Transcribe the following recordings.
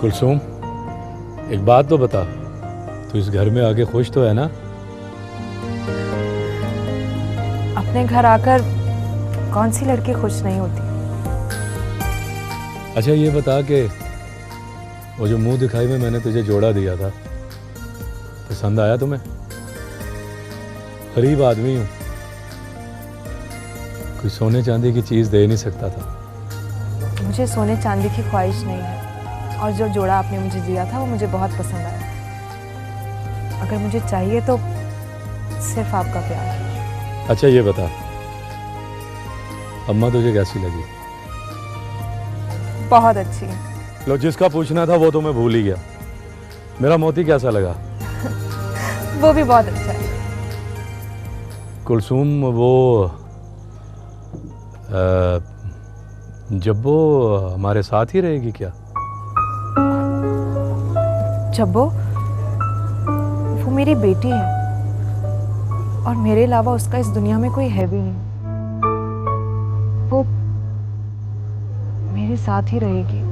कुलसूम, एक बात तो बता, तू इस घर में आके खुश तो है ना? अपने घर आकर कौन सी लड़की खुश नहीं होती। अच्छा ये बता कि वो जो मुंह दिखाई में मैंने तुझे जोड़ा दिया था, पसंद आया तुम्हें? गरीब आदमी हूं, कोई सोने चांदी की चीज दे नहीं सकता था। मुझे सोने चांदी की ख्वाहिश नहीं है, और जो जोड़ा आपने मुझे दिया था वो मुझे बहुत पसंद आया। अगर मुझे चाहिए तो सिर्फ आपका प्यार। अच्छा ये बता, अम्मा तुझे कैसी लगी? बहुत अच्छी है। लो, जिसका पूछना था वो तो मैं भूल ही गया। मेरा मोती कैसा लगा? वो भी बहुत अच्छा है। कुलसूम, वो जब्बो हमारे साथ ही रहेगी क्या? जब्बो? वो मेरी बेटी है, और मेरे अलावा उसका इस दुनिया में कोई है भी नहीं। वो मेरे साथ ही रहेगी।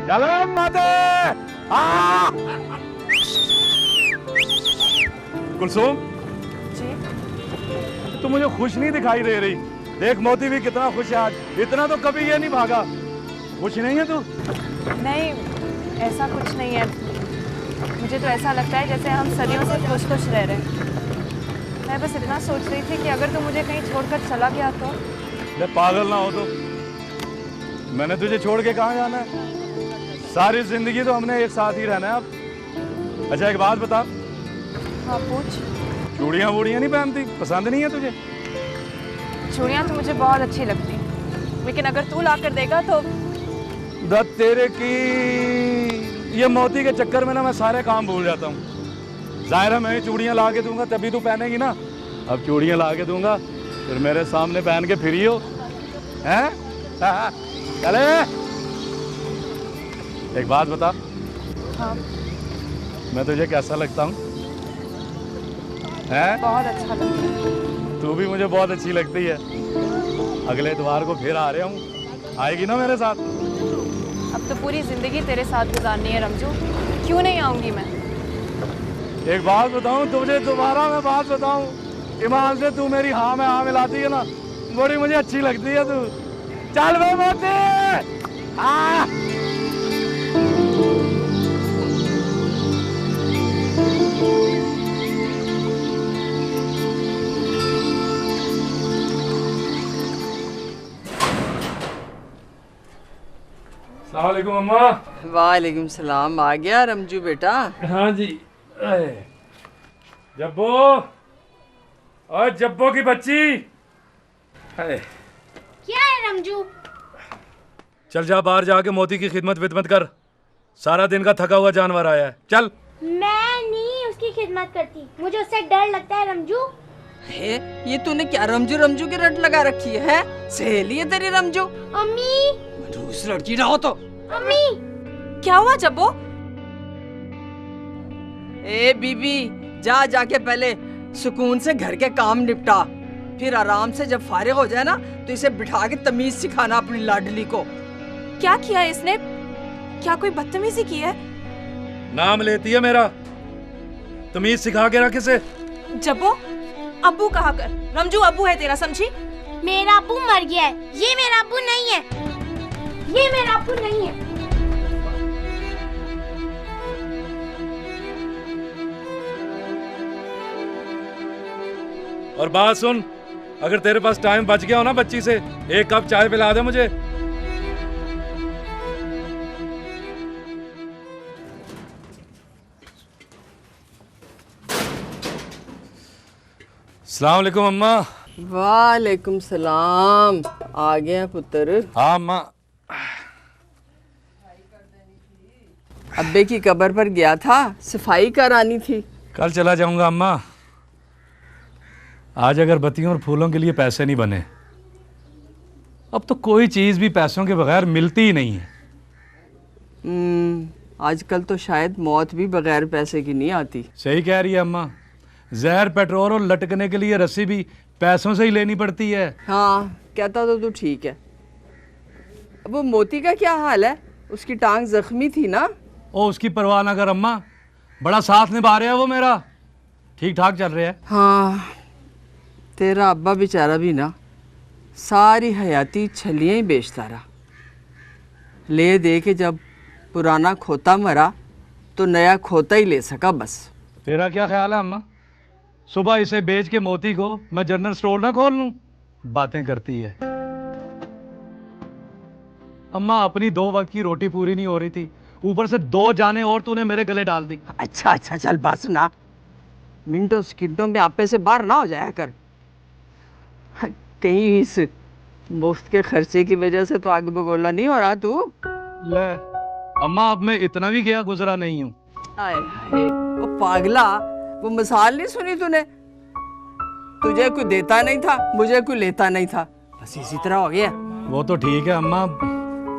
चलो माते! कुलसूम, जी? तू मुझे खुश नहीं दिखाई दे रही। देख मोती भी कितना खुश है आज, इतना तो कभी ये नहीं भागा। खुश नहीं है तू? नहीं, ऐसा कुछ नहीं है। मुझे तो ऐसा लगता है जैसे हम सदियों से खुश खुश रह रहे हैं। मैं बस इतना सोच रही थी कि अगर तू मुझे कहीं छोड़कर चला गया तो। पागल ना हो तो, मैंने तुझे छोड़ के कहाँ जाना है? सारी जिंदगी तो हमने एक साथ ही रहना है अब। अच्छा एक बात बता। हाँ पूछ। चूड़ियाँ वूड़ियाँ नहीं पहनती? पसंद नहीं है तुझे? चूड़ियाँ तो मुझे बहुत अच्छी लगती, लेकिन अगर तू ला कर देगा तो। दत्त तेरे की, ये मोती के चक्कर में ना मैं सारे काम भूल जाता हूँ। जाहिर है मैं ही चूड़ियाँ ला के दूंगा तभी तू पहनेगी ना। अब चूड़ियाँ ला के दूंगा, फिर मेरे सामने पहन के फिरी हो, हैं? चले। एक बात बता। हाँ। मैं तुझे कैसा लगता हूँ? हैं? बहुत अच्छा लगता है। तू भी मुझे बहुत अच्छी लगती है। अगले इतवार को फिर आ रहा हूँ, आएगी ना मेरे साथ? अब तो पूरी जिंदगी तेरे साथ गुजारनी है रमजू, क्यों नहीं आऊंगी मैं? एक बात बताऊं तुझे, दोबारा मैं बात बताऊं, ईमान से तू मेरी हाँ में हाँ मिलाती है ना, बड़ी मुझे अच्छी लगती है तू। चल बे मोती! अस्सलामुअलैकुम अम्मा। वालेकुम सलाम। आ गया रमजू बेटा? हाँ जी। जब्बो, और जब्बो की बच्ची। क्या है रमजू? चल जा बाहर जाके मोती की खिदमत विदमत कर। सारा दिन का थका हुआ जानवर आया है, चल। मैं नहीं उसकी खिदमत करती, मुझे उससे डर लगता है रमजू। हे, ये तूने क्या रमजू रमजू की रट लगा रखी है? सहेली है तेरी रमजू? अम्मी! उस लड़की ना हो तो। अम्मी! क्या हुआ जब्बो? ए बीबी, जा जाके पहले सुकून से घर के काम निपटा, फिर आराम से जब फारिग हो जाए ना तो इसे बिठा के तमीज सिखाना अपनी लाडली को। क्या किया इसने? क्या कोई बदतमीजी की है? नाम लेती है मेरा, तमीज सिखा के रख इसे। जब्बो, अब्बू कहा कर। रमजू अब्बू है तेरा, समझी? मेरा अब्बू मर गया है, ये मेरा अब्बू नहीं है, ये मेरा अब्बू नहीं है। और बात सुन, अगर तेरे पास टाइम बच गया हो ना बच्ची से, एक कप चाय पिला दे मुझे। अस्सलाम वालेकुम अम्मा। वालेकुम सलाम। आ गया पुत्र? हाँ अम्मा। अब्बे की कब्र पर गया था, सफाई करानी थी। कल चला जाऊंगा अम्मा। आज अगर बत्तियों और फूलों के लिए पैसे नहीं बने अब तो कोई चीज़ भी पैसों के बगैर मिलती ही नहीं है। आजकल तो शायद मौत भी बगैर पैसे की नहीं आती। सही कह रही है अम्मा, जहर, पेट्रोल और लटकने के लिए रस्सी भी पैसों से ही लेनी पड़ती है। हाँ, कहता तो तू ठीक है। अब वो मोती का क्या हाल है? उसकी टांग जख्मी थी ना? ओ, उसकी परवाह ना कर अम्मा, बड़ा साथ निभा रहा है वो मेरा, ठीक ठाक चल रहा है। हाँ, तेरा अब्बा बेचारा भी ना सारी हयाती छलियाँ ही बेचता रहा। ले दे के जब पुराना खोता मरा तो नया खोता ही ले सका बस। तेरा क्या ख्याल है अम्मा? सुबह इसे बेच के मोती को मैं जनरल स्टोर ना खोल लूं? बातें करती है अम्मा। अपनी 2 वक्त की रोटी पूरी नहीं हो रही थी, ऊपर से 2 जाने और तूने मेरे गले डाल दी। अच्छा अच्छा, चल बस ना, मिनटों सेकंडों में आपे से बाहर ना हो जाया कर। कहीं इस मुफ्त के खर्चे की वजह से तो आग बगोला नहीं हो रहा तू? ले अम्मा, अब मैं इतना भी गया गुजरा नहीं हूँ। आए हाय, वो पागला, वो मिसाल नहीं सुनी तूने? तुझे कोई देता नहीं था, मुझे कोई लेता नहीं था, बस इसी तरह हो गया। वो तो ठीक है अम्मा,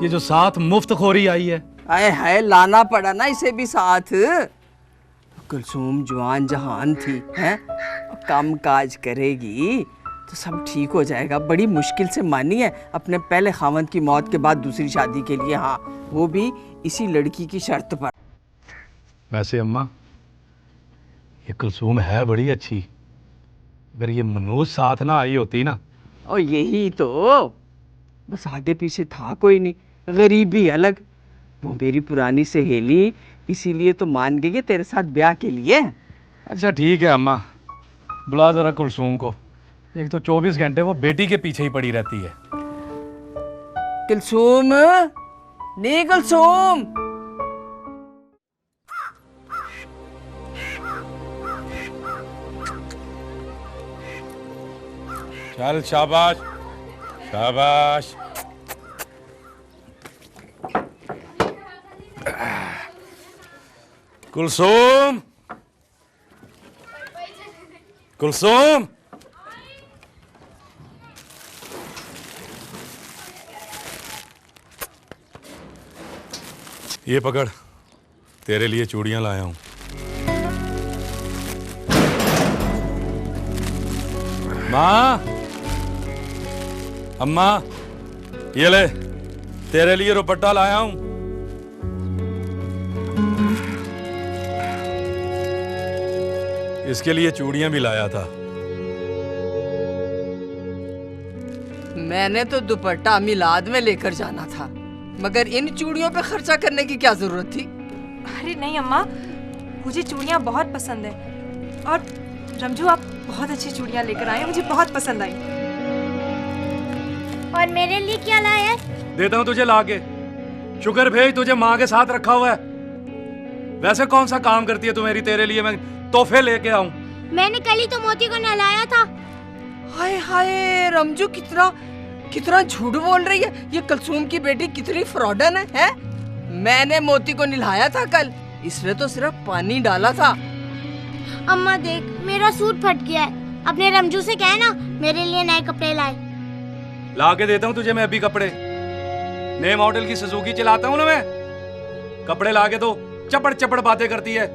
ये जो साथ मुफ्त खोरी आई है। आए हाय, लाना पड़ा ना इसे भी साथ। कुलसूम जवान जहान थी, हैं? काम काज करेगी तो सब ठीक हो जाएगा। बड़ी मुश्किल से मानी है अपने पहले खावंद की मौत के बाद दूसरी शादी के लिए। हाँ, वो भी इसी लड़की की शर्त पर। वैसे अम्मा, ये कुलसूम है बड़ी अच्छी, अगर ये मनोज साथ ना आई होती ना। और यही तो, बस आगे पीछे था कोई नहीं, गरीबी अलग। वो मेरी पुरानी सहेली, इसीलिए तो मान गई है तेरे साथ ब्याह के लिए। अच्छा ठीक है अम्मा, बुला जरा कुलसूम को। एक तो 24 घंटे वो बेटी के पीछे ही पड़ी रहती है। कुलसूम, नहीं कुलसूम। चल शाबाश शाबाश। कुलसूम, कुलसूम, ये पकड़, तेरे लिए चूड़ियां लाया हूं। माँ, अम्मा, ये ले, तेरे लिए दुपट्टा लाया हूं। इसके लिए चूड़ियां भी लाया था। मैंने तो दुपट्टा मिलाद में लेकर जाना था, मगर इन चूड़ियों पे खर्चा करने की क्या जरूरत थी? अरे नहीं अम्मा, मुझे चूड़ियाँ बहुत पसंद है। और रमजू, आप बहुत अच्छी चूड़ियाँ लेकर आए, मुझे बहुत पसंद आई। और मेरे लिए क्या लाया है? देता हूं तुझे लाके। शुक्र भेज, तुझे माँ के साथ रखा हुआ है। वैसे कौन सा काम करती है तू मेरी, तेरे लिए मैं तोहफे लेके आऊं। मैंने कल ही तो मोती को नहलाया था। हाय हाय, रमजू कितना कितना झूठ बोल रही है। ये कुलसूम की बेटी कितनी फ्रॉडन है? मैंने मोती को नहलाया था कल, इसने तो सिर्फ पानी डाला था। अम्मा देख, मेरा सूट फट गया है। अपने रमजू से कहना मेरे लिए नए कपड़े लाए। ला के देता हूँ तुझे मैं अभी कपड़े। नए मॉडल की सुजुकी चलाता हूँ ना मैं। कपड़े ला के दो, चपड़ चपड़ बातें करती है।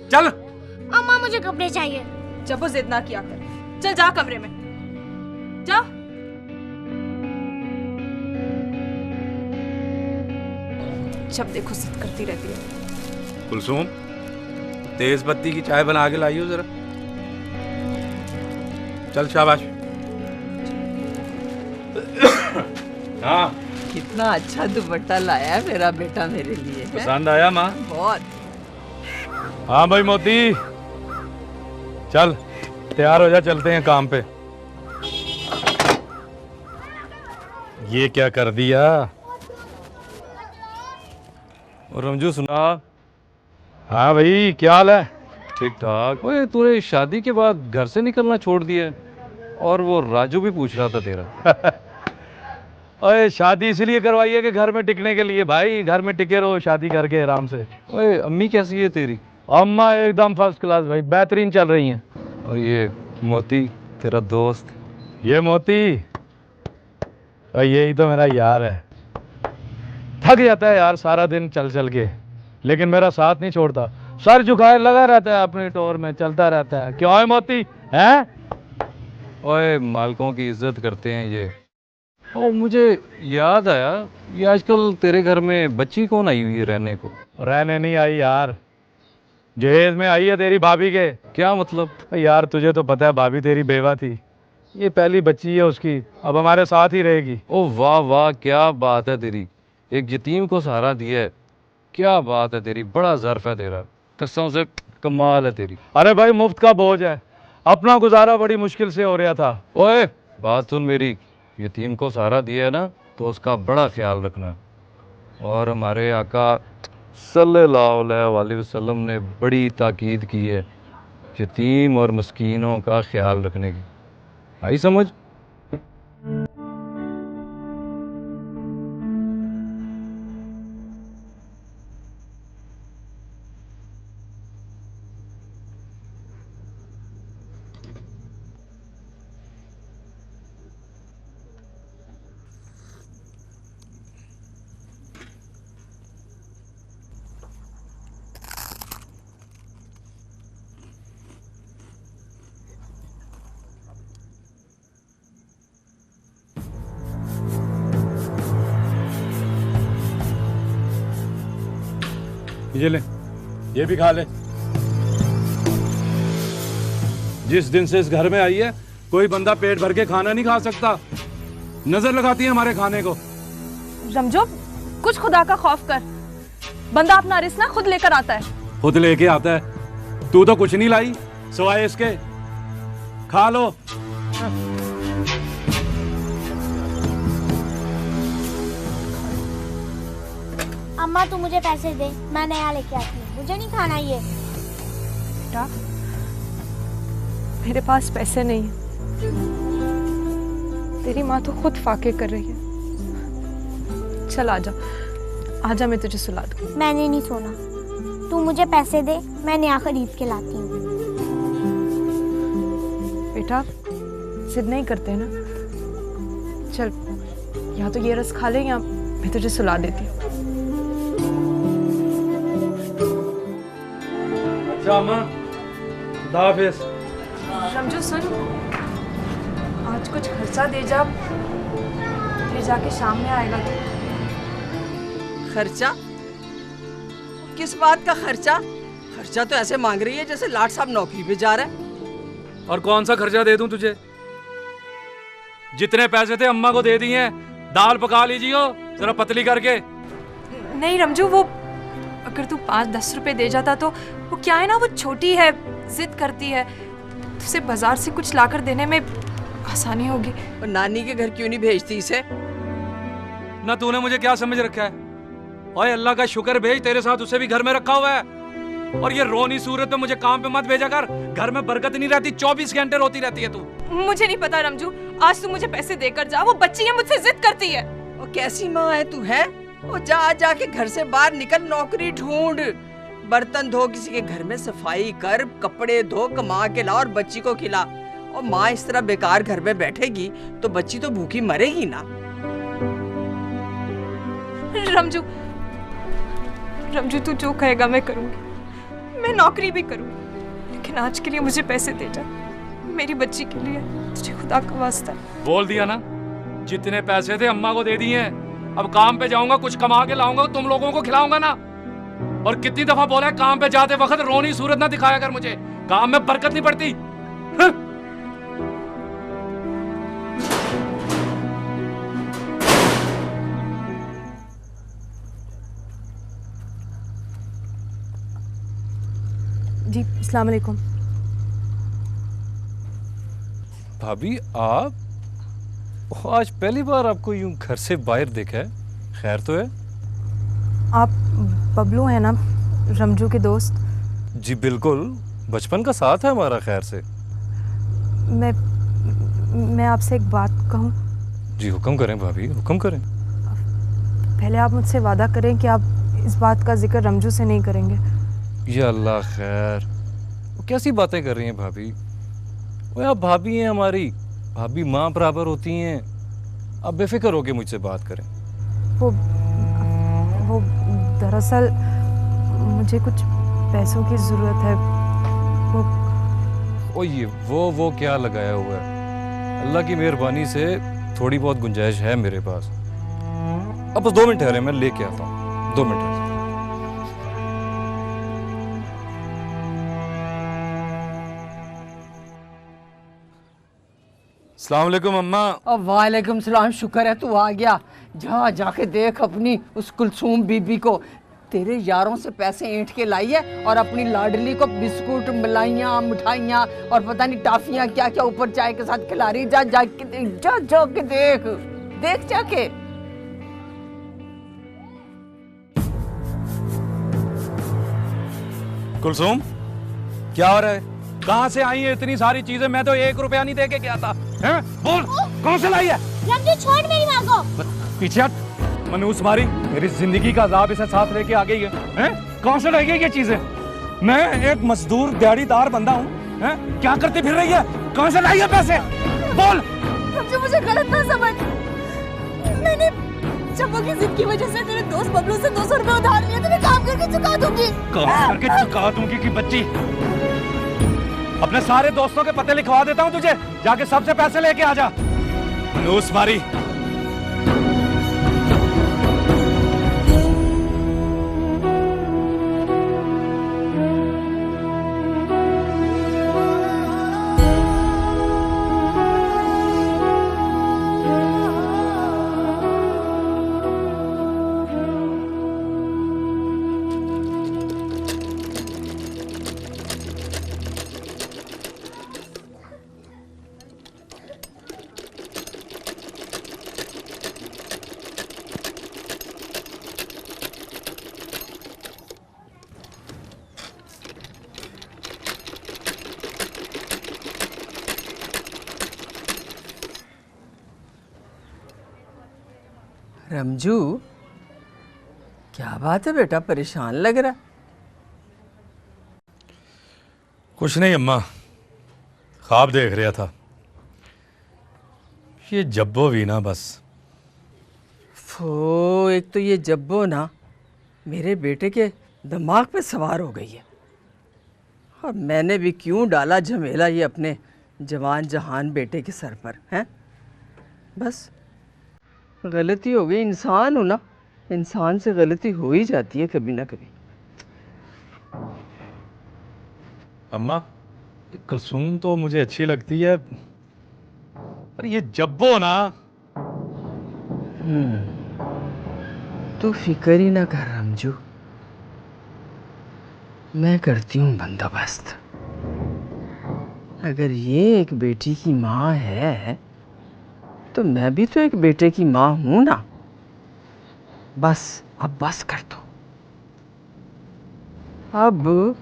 चल। अम्मा, मुझे कपड़े चाहिए। जब वो जिद ना किया कर, चल जा कमरे में जा। जब देखो जिद करती रहती है। कुलसूम, तेज पत्ती की चाय बना के लाइयो जरा। चल शाबाश। हाँ, कितना अच्छा दुपट्टा लाया है मेरा बेटा मेरे लिए। पसंद आया माँ? बहुत। हाँ भाई मोती, चल तैयार हो जा, चलते हैं काम पे। ये क्या कर दिया? और रमजू सुना? हाँ भाई, क्या हाल है? ठीक ठाक। ओए, तूने शादी के बाद घर से निकलना छोड़ दिया, और वो राजू भी पूछ रहा था तेरा। ओए, शादी इसलिए करवाई है कि घर में टिकने के लिए भाई। घर में टिके रहो शादी करके आराम से। ओए, अम्मी कैसी है तेरी? अम्मा एकदम फर्स्ट क्लास भाई, बेहतरीन चल रही हैं। और ये मोती तेरा दोस्त? ये मोती और यही तो मेरा यार है। थक जाता है यार सारा दिन चल चल के, लेकिन मेरा साथ नहीं छोड़ता। सर झुकाए लगा रहता है अपने टोर में, चलता रहता है। क्यों है मोती है? ओए मालकों की इज्जत करते हैं ये। और मुझे याद आया, ये आजकल तेरे घर में बच्ची कौन आई हुई है रहने को? रहने नहीं आई यार, जहेज में आई है तेरी भाभी के। क्या मतलब? यार तुझे तो पता है भाभी तेरी बेवा थी, ये पहली बच्ची है उसकी, अब हमारे साथ ही रहेगी। ओ वाह वाह, क्या बात है तेरी, एक यतीम को सहारा दिया है। क्या बात है तेरी, बड़ा ज़र्फ है तेरा, कसम से कमाल है तेरी। अरे भाई मुफ्त का बोझ है, अपना गुजारा बड़ी मुश्किल से हो रहा था। ओए बात सुन मेरी, यतीम को सहारा दिया है ना तो उसका बड़ा ख्याल रखना। और हमारे आका सल्लल्लाहु अलैहि वसल्लम ने बड़ी ताकीद की है यतीम और मस्कीनों का ख्याल रखने की। आई समझ? ये ले, ये भी खा ले। जिस दिन से इस घर में आई है कोई बंदा पेट भर के खाना नहीं खा सकता, नजर लगाती है हमारे खाने को। रमजो, कुछ खुदा का खौफ कर, बंदा अपना रिस्क ना खुद लेकर आता है। खुद लेके आता है, तू तो कुछ नहीं लाई सिवाय इसके। खा लो। अम्मा तू मुझे पैसे दे, मैं नया लेके आती हूँ, मुझे नहीं खाना ये। बेटा, मेरे पास पैसे नहीं है, तेरी माँ तो खुद फाके कर रही है। चल आजा, आजा, मैं तुझे सुला दूँ। मैंने नहीं सोना, तू मुझे पैसे दे, मैं नया खरीद के लाती हूँ। बेटा जिद नहीं करते ना, चल या तो ये रस खा ले या मैं तुझे सुला देती हूँ। अच्छा अम्मा, खुदा हाफिज। रमजो सुन, आज कुछ खर्चा दे जा, फिर जाके शाम में आएगा तो। खर्चा? किस बात का खर्चा? खर्चा तो ऐसे मांग रही है जैसे लाट साहब नौकरी पे जा रहा है। और कौन सा खर्चा दे दूं तुझे? जितने पैसे थे अम्मा को दे दिए, दाल पका लीजिए जरा पतली करके। नहीं रमजू, वो अगर तू 5-10 रुपए दे जाता तो वो क्या है ना, वो छोटी है, जिद करती है, तो उसे बाजार से कुछ लाकर देने में आसानी होगी। और नानी के घर क्यों नहीं भेजती इसे? ना तूने मुझे क्या समझ रखा है? ओए अल्लाह का शुक्र भेज, तेरे साथ उसे भी घर में रखा हुआ है। और ये रोनी सूरत में मुझे काम पे मत भेजा कर, घर में बरकत नहीं रहती, 24 घंटे रोती रहती है तू। मुझे नहीं पता रमजू, आज तू मुझे पैसे देकर जा, वो बच्ची है, मुझसे जिद करती है। और कैसी माँ है तू है? वो जा जाके घर से बाहर निकल, नौकरी ढूंढ, बर्तन धो, किसी के घर में सफाई कर, कपड़े धो, कमा के ला और बच्ची को खिला। और माँ इस तरह बेकार घर में बैठेगी तो बच्ची तो भूखी मरेगी ना। रमजू, रमजू तू जो कहेगा मैं करूंगी, मैं नौकरी भी करूंगी, लेकिन आज के लिए मुझे पैसे दे जा, मेरी बच्ची के लिए, तुझे खुदा का वास्ता। बोल दिया ना, जितने पैसे थे अम्मा को दे दिए। अब काम पे जाऊंगा, कुछ कमा के लाऊंगा, तुम लोगों को खिलाऊंगा ना। और कितनी दफा बोला है काम पे जाते वक्त रोनी सूरत ना दिखाया कर मुझे, काम में बरकत नहीं पड़ती। जी अस्सलाम वालेकुम। भाभी आप? आज पहली बार आपको यूं घर से बाहर देखा है, खैर तो है? आप बबलू हैं ना, रमजू के दोस्त? जी बिल्कुल, बचपन का साथ है हमारा, खैर से। मैं आपसे एक बात कहूँ? जी हुक्म करें भाभी, हुक्म करें। पहले आप मुझसे वादा करें कि आप इस बात का जिक्र रमजू से नहीं करेंगे। या अल्लाह खैर, वो कैसी बातें कर रही हैं भाभी? वो आप भाभी हैं हमारी, भाभी माँ बराबर होती हैं। आप बेफिक्र होके मुझसे बात करें। वो दरअसल मुझे कुछ पैसों की ज़रूरत है। ओ ये वो क्या लगाया हुआ है? अल्लाह की मेहरबानी से थोड़ी बहुत गुंजाइश है मेरे पास। अब बस 2 मिनट ठहरे, मैं लेके आता हूँ। 2 मिनट ठहरे। अस्सलाम वालेकुम अम्मा। और वालेकुम सलाम, शुक्र है तू आ गया। जा जाके देख अपनी उस कुलसूम बीबी को, तेरे यारों से पैसे ऐंठ के लाई है और अपनी लाडली को बिस्कुट, मलाइयाँ, मिठाइयाँ और पता नहीं टाफियाँ क्या क्या ऊपर चाय के साथ खिला रही। जा जाके देख जाके। कुलसूम, क्या हो रहा है? कहाँ से आई है इतनी सारी चीजें? मैं तो 1 रुपया नहीं दे के गया था। हैं? बोल, कौन से लाई है? रमजू छोड़ मेरी माँ को। पीछे हट। मनूस मारी, मेरी जिंदगी का अजाब इसे साथ लेके आ गई है। हैं? कौन से लाई है ये चीजें? मैं एक मजदूर दिहाड़ीदार बंदा हूँ। हैं? क्या करती फिर रही है? कौन से लाई है पैसे? बोल। रमजू मुझे गलत ना समझ, मैंने चप्पू की जिद की वजह से तेरे दोस्त बबलू से 200 रुपए उधार लिए थे। मैं काम करके चुका दूंगी। काम करके चुका दूंगी कि बच्ची? अपने सारे दोस्तों के पते लिखवा देता हूँ तुझे, जाके सबसे पैसे लेके आ जा। मनूस मारी। रमजू, क्या बात है बेटा, परेशान लग रहा? कुछ नहीं अम्मा, ख्वाब देख रहा था। ये जब्बो भी ना बस। फो, एक तो ये जब्बो ना मेरे बेटे के दिमाग पे सवार हो गई है, और मैंने भी क्यों डाला झमेला ये अपने जवान जहान बेटे के सर पर। हैं? बस गलती हो गई, इंसान हो ना, इंसान से गलती हो ही जाती है कभी ना कभी। अम्मा, कुलसूम तो मुझे अच्छी लगती है, पर ये जब्बो ना। तू फिक्र ही ना कर रमजू, मैं करती हूँ बंदोबस्त। अगर ये एक बेटी की माँ है तो मैं भी तो एक बेटे की माँ हूं ना। बस अब बस कर दो, अब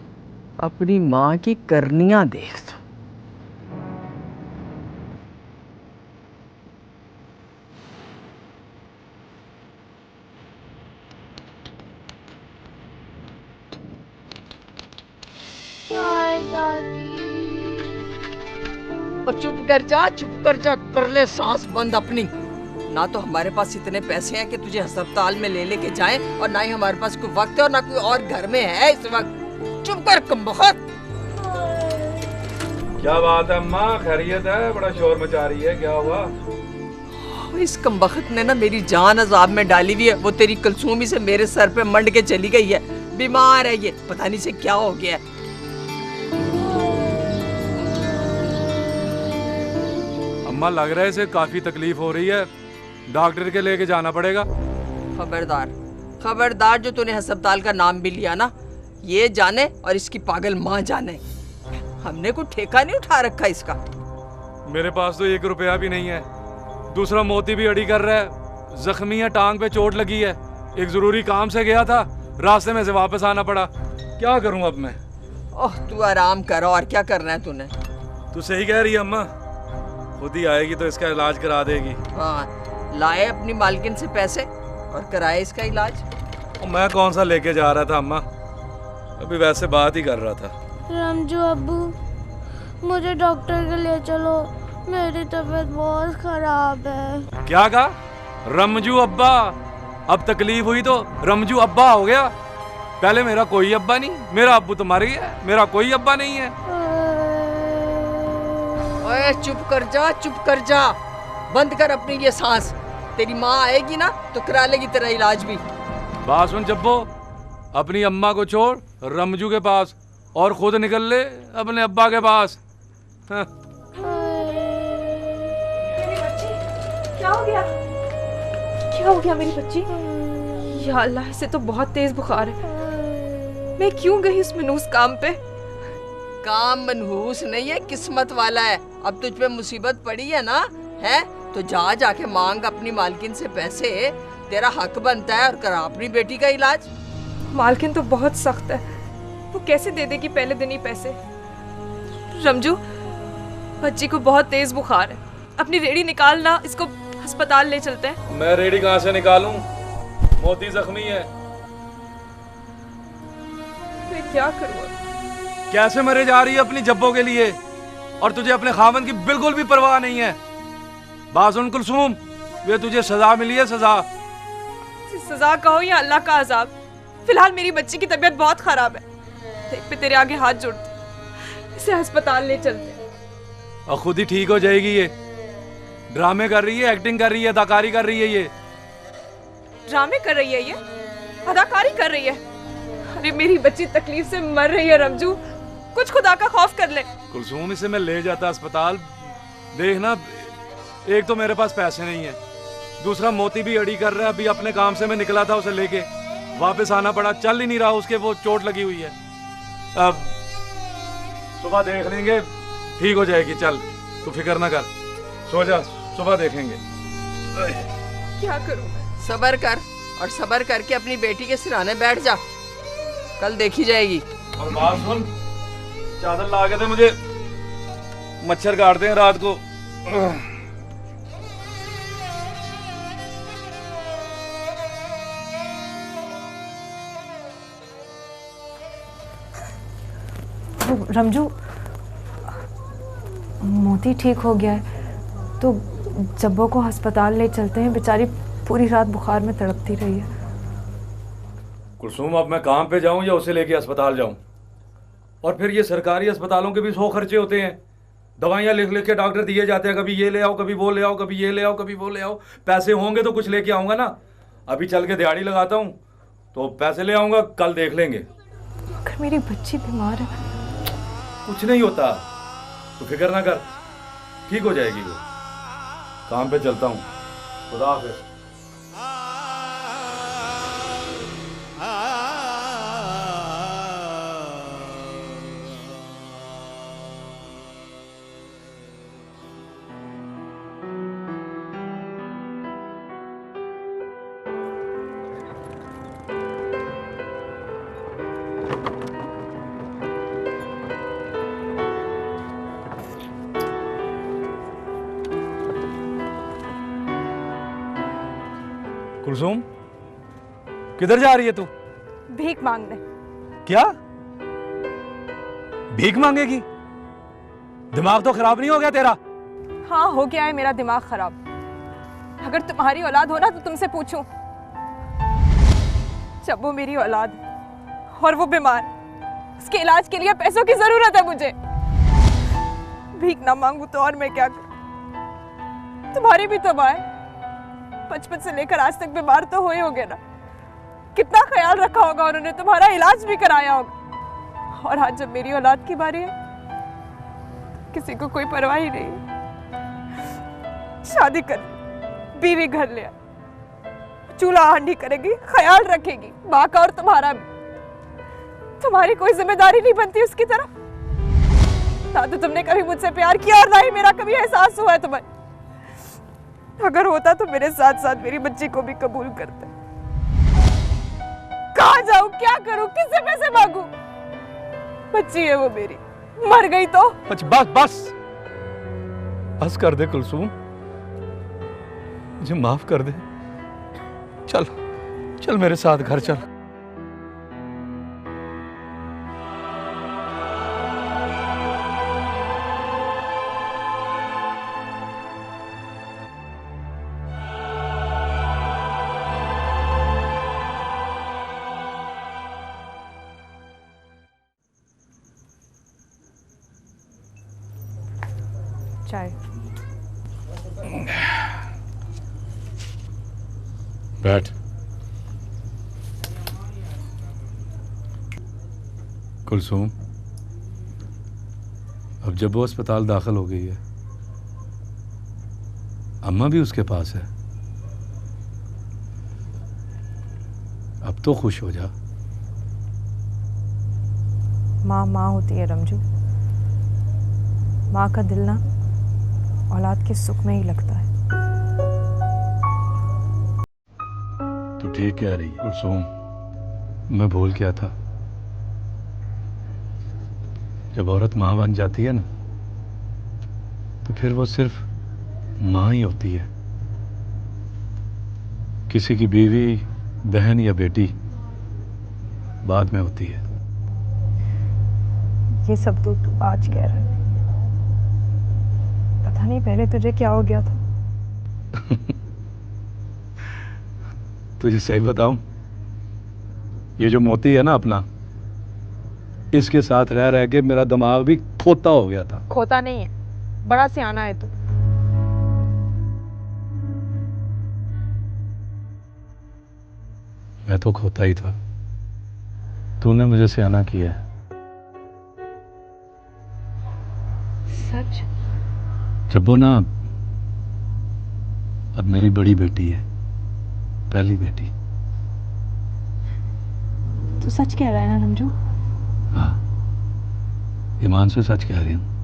अपनी माँ की करनियां देख दो। और चुप कर जा, कर ले सांस बंद अपनी। ना तो हमारे पास इतने पैसे हैं कि तुझे अस्पताल में ले लेके जाएं, और ना ही हमारे पास कोई वक्त है, और ना कोई और घर में है इस वक्त। चुप कर कमबख्त। क्या बात है अम्मा, खैरियत है? बड़ा शोर मचा रही है, क्या हुआ? इस कमबख्त ने ना मेरी जान अजाब में डाली हुई है। वो तेरी कलसूमी से मेरे सर पे मंड के चली गई है। बीमार है ये, पता नहीं से क्या हो गया है। अम्मा, लग रहा है इसे काफी तकलीफ हो रही है, डॉक्टर के लेके जाना पड़ेगा। खबरदार, खबरदार, जो तूने अस्पताल का नाम भी लिया ना, ये जाने और इसकी पागल माँ जाने, हमने कोई ठेका नहीं उठा रखा इसका। मेरे पास तो 1 रुपया भी नहीं है। दूसरा मोती भी अड़ी कर रहा है, जख्मी है, टांग पे चोट लगी है। एक जरूरी काम से गया था, रास्ते में से वापस आना पड़ा। क्या करूं अब मैं? ओह, तू आराम कर, और क्या करना है तूने? तू सही कह रही है अम्मा, खुद ही आएगी तो इसका इलाज करा देगी। हाँ, लाए अपनी मालकिन से पैसे और कराए इसका इलाज। मैं कौन सा लेके जा रहा था अम्मा, अभी वैसे बात ही कर रहा था। रमजू अब्बू, मुझे डॉक्टर के लिए चलो, मेरी तबीयत बहुत खराब है। क्या कहा? रमजू अब्बा? अब तकलीफ हुई तो रमजू अब्बा हो गया? पहले मेरा कोई अब्बा नहीं, मेरा अब्बू तुम्हारी है, मेरा कोई अब्बा नहीं है। ओए चुप कर जा, बंद कर अपनी ये सांस। तेरी माँ आएगी ना तो करा लेगी तेरा इलाज भी। बात सुन जब्बो, अपनी अम्मा को छोड़ रमजू के पास और खुद निकल ले अपने अब्बा के पास। हाँ। क्या हो गया? क्या हो गया मेरी बच्ची? या अल्लाह, इसे तो बहुत तेज बुखार है। मैं क्यों गई उस मनहूस काम पे? काम मनहूस नहीं है, किस्मत वाला है। अब तुझ पे मुसीबत पड़ी है ना, है तो जाके मांग अपनी मालकिन से पैसे। तेरा हक बनता है, और करा अपनी बेटी का इलाज। मालकिन तो बहुत सख्त है, वो कैसे दे देगी पहले दिन ही पैसे? रमजू, बच्ची को बहुत तेज बुखार है, अपनी रेडी निकालना, इसको अस्पताल ले चलते हैं। मैं रेडी कहाँ से निकालूं? मोती जख्मी है। मैं क्या करूँ? कैसे मरे जा रही है अपनी जब्बों के लिए, और तुझे अपने खामन की बिल्कुल भी परवाह नहीं है। बात सुन कुलसूम, वे तुझे सजा मिली है, सजा कहो या अल्लाह का अजाब। फिलहाल मेरी बच्ची की तबीयत बहुत खराब है। देख, मैं तेरे आगे हाथ जोड़ती हूँ, इसे अस्पताल ले चलते हैं। और खुद ही ठीक हो जाएगी। ये ड्रामे कर रही है, एक्टिंग कर रही है, अदाकारी कर रही है। ये ड्रामे कर रही है, ये अदाकारी कर रही है। अरे मेरी बच्ची तकलीफ से मर रही है रमजू, कुछ खुदा का खौफ कर ले। कुलसूम, इसे मैं ले जाता अस्पताल। देखना, एक तो मेरे पास पैसे नहीं है, दूसरा मोती भी अड़ी कर रहा है। अभी अपने काम से मैं निकला था, उसे लेके वापस आना पड़ा। चल ही नहीं रहा, उसके वो चोट लगी हुई है। अब सुबह देख लेंगे, ठीक हो जाएगी। चल तू फिक्र ना कर, सो जा, सुबह देखेंगे। क्या करूं मैं? सबर कर, और सबर करके अपनी बेटी के सिराने बैठ जा, कल देखी जाएगी। और बात सुन, चादर ला के दे मुझे, मच्छर काटते हैं रात को। रमजू, मोती ठीक हो गया है तो जब्बो को अस्पताल ले चलते हैं। बेचारी पूरी रात बुखार में तड़पती रही है। कुलसूम, अब मैं काम पे जाऊं या उसे लेके अस्पताल जाऊं? और फिर ये सरकारी अस्पतालों के भी 100 खर्चे होते हैं। दवाइयां लिख लिख के डॉक्टर दिए जाते हैं, कभी ये ले आओ, कभी वो ले आओ, कभी ये ले आओ, कभी वो ले आओ। पैसे होंगे तो कुछ लेके आऊंगा ना। अभी चल के दिहाड़ी लगाता हूँ तो पैसे ले आऊंगा, कल देख लेंगे। अगर मेरी बच्ची बीमार है। कुछ नहीं होता, तो फिक्र ना कर, ठीक हो जाएगी वो। काम पे चलता हूँ, खुदा हाफिज। कुलसूम, किधर जा रही है तू? भीख मांगने। क्या भीख मांगेगी? दिमाग तो खराब नहीं हो गया तेरा? हाँ, हो गया है मेरा दिमाग खराब। अगर तुम्हारी औलाद हो ना तो तुमसे पूछूं। जब वो मेरी औलाद है और वो बीमार, उसके इलाज के लिए पैसों की जरूरत है मुझे। भीख ना मांगू तो और मैं क्या करूं? तुम्हारी भी तो माँ है, बचपन से लेकर आज तक बीमार तो हुए होगे ना। कितना ख्याल रखा होगा उन्होंने, तुम्हारा इलाज भी कराया होगा। और आज जब मेरी औलाद की बारी है, किसी को कोई परवाह ही नहीं। शादी कर, बीवी घर ले, चूल्हा हांडी करेगी, ख्याल रखेगी माँ का और तुम्हारा भी। तुम्हारी कोई जिम्मेदारी नहीं बनती उसकी तरफ। ना तो तुमने कभी मुझसे प्यार किया और ना ही मेरा कभी एहसास हुआ है तुम्हें। अगर होता तो मेरे साथ साथ मेरी बच्ची को भी कबूल करते। कहाँ जाऊं, क्या करूं, किससे पैसे मांगू? बच्ची है वो मेरी, मर गई तो। बस कर दे कुलसूम, मुझे माफ कर दे। चल चल मेरे साथ घर चल। चाय। बैठ। कुलसूम, अब जब वो अस्पताल दाखिल हो गई है, अम्मा भी उसके पास है, अब तो खुश हो जा। माँ माँ होती है रमजू। माँ का दिल ना औलाद के सुख में ही लगता है। तू ठीक कह रही है कुलसूम, मैं भूल गया था। जब औरत माँ बन जाती है ना, तो फिर वो सिर्फ माँ ही होती है। किसी की बीवी, बहन या बेटी बाद में होती है। ये सब तो तू आज कह रहा है। पता नहीं पहले तुझे क्या हो गया था। तुझे सही बताऊं, ये जो मोती है ना अपना, इसके साथ रह रह के मेरा दिमाग भी खोता हो गया था। खोता नहीं है, बड़ा सियाना है तू। मैं तो खोता ही था, तूने मुझे सियाना किया है। सच? जब्बो ना, अब मेरी बड़ी बेटी है, पहली बेटी। तू सच कह रहा है ना रमजू? हाँ, ईमान से सच कह रही हूँ।